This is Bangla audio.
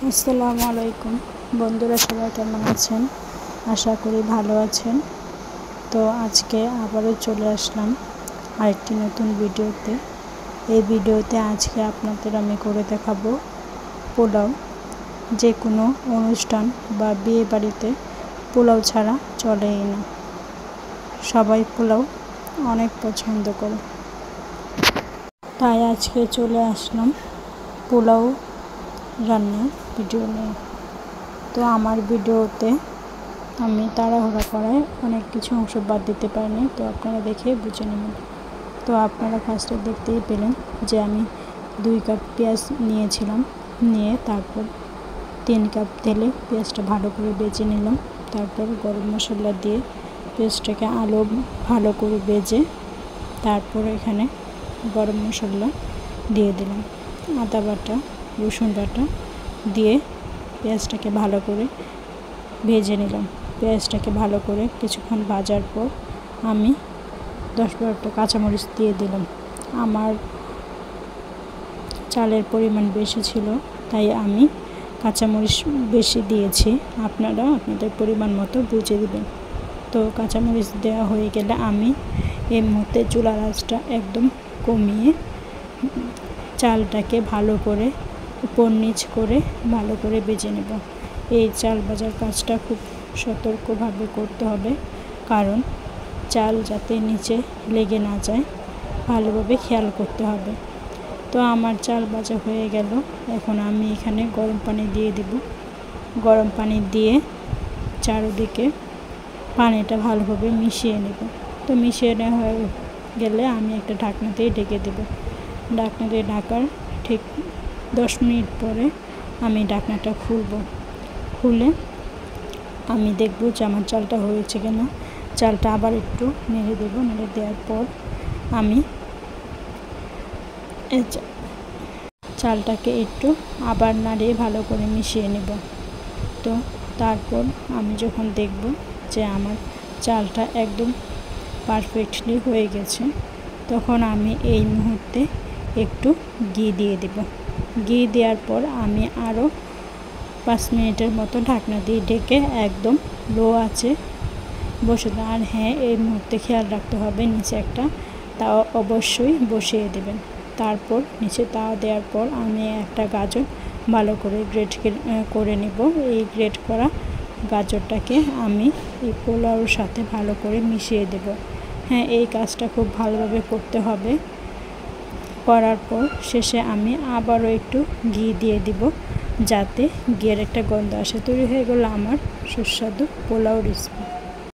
আসসালামু আলাইকুম বন্ধুরা, সবাই কেমন আছেন? আশা করি ভালো আছেন। তো আজকে আবারও চলে আসলাম আরেকটি নতুন ভিডিওতে। এই ভিডিওতে আজকে আপনাদের আমি করে দেখাবো পোলাও। যে কোনো অনুষ্ঠান বা বিয়ে বাড়িতে পোলাও ছাড়া চলেই না। সবাই পোলাও অনেক পছন্দ করে, তাই আজকে চলে আসলাম পোলাও রান্নার ভিডিও নিয়ে। তো আমার ভিডিওতে আমি তাড়াহুড়া করায় অনেক কিছু অংশ বাদ দিতে পারিনি, তো আপনারা দেখে বুঝে নেবেন। তো আপনারা ফার্স্টে দেখতেই পেলেন যে আমি 2 কাপ পেঁয়াজ নিয়েছিলাম, নিয়ে তারপর 3 কাপ তেলে পেঁয়াজটা ভালো করে ভেজে নিলাম। তারপর গরম মশলা দিয়ে পেঁয়াজটাকে ভালো করে ভেজে তারপর এখানে গরম মশলা দিয়ে দিলাম, আদা বাটা, রসুন বাটা দিয়ে পেঁয়াজটাকে ভালো করে ভেজে নিলাম। পেঁয়াজটাকে ভালো করে কিছুক্ষণ ভাজার পর আমি 10-12টা কাঁচামরিচ দিয়ে দিলাম। আমার চালের পরিমাণ বেশি ছিল, তাই আমি কাঁচামরিচ বেশি দিয়েছি। আপনারা আপনাদের পরিমাণ মতো বুঝে দেবেন। তো কাঁচামরিচ দেওয়া হয়ে গেলে আমি এই মুহূর্তে চুলার আঁচটা একদম কমিয়ে চালটাকে ভালো করে উপর নিচ করে ভালো করে ভেজে নেব। এই চাল ভাজার কাজটা খুব সতর্কভাবে করতে হবে, কারণ চাল যাতে নিচে লেগে না যায় ভালোভাবে খেয়াল করতে হবে। তো আমার চাল ভাজা হয়ে গেল। এখন আমি এখানে গরম পানি দিয়ে দেব। গরম পানি দিয়ে চারদিকে পানিটা ভালোভাবে মিশিয়ে নেব। তো মিশিয়ে নেওয়া হয়ে গেলে আমি একটা ঢাকনা দিয়ে ঢেকে দেব। ঢাকনা দিয়ে ঢাকার ঠিক 10 মিনিট পরে আমি ঢাকনাটা খুলে আমি দেখব যে আমার চালটা হয়েছে কিনা। চালটা আবার একটু নেড়ে দেব। নেড়ে দেওয়ার পর আমি চালটাকে একটু আবার নাড়িয়ে ভালো করে মিশিয়ে নেব। তো তারপর আমি যখন দেখব যে আমার চালটা একদম পারফেক্টলি হয়ে গেছে, তখন আমি এই মুহূর্তে একটু ঘি দিয়ে দেব। ঘি দেওয়ার পর আমি আরও 5 মিনিটের মতো ঢাকনা দিয়ে ঢেকে একদম লো আঁচে বসে দেব। আর হ্যাঁ, এই মুহূর্তে খেয়াল রাখতে হবে নিচে একটা তাওয়া অবশ্যই বসিয়ে দেবেন। তারপর নিচে তাওয়া দেওয়ার পর আমি একটা গাজর ভালো করে গ্রেট করে নেব। এই গ্রেট করা গাজরটাকে আমি এই পোলাওর সাথে ভালো করে মিশিয়ে দেব। হ্যাঁ, এই কাজটা খুব ভালোভাবে করতে হবে। করার পর শেষে আমি আবারও একটু ঘি দিয়ে দিব, যাতে ঘিয়ের একটা গন্ধ আসে। তৈরি হয়ে গেল আমার সুস্বাদু পোলাও রেসিপি।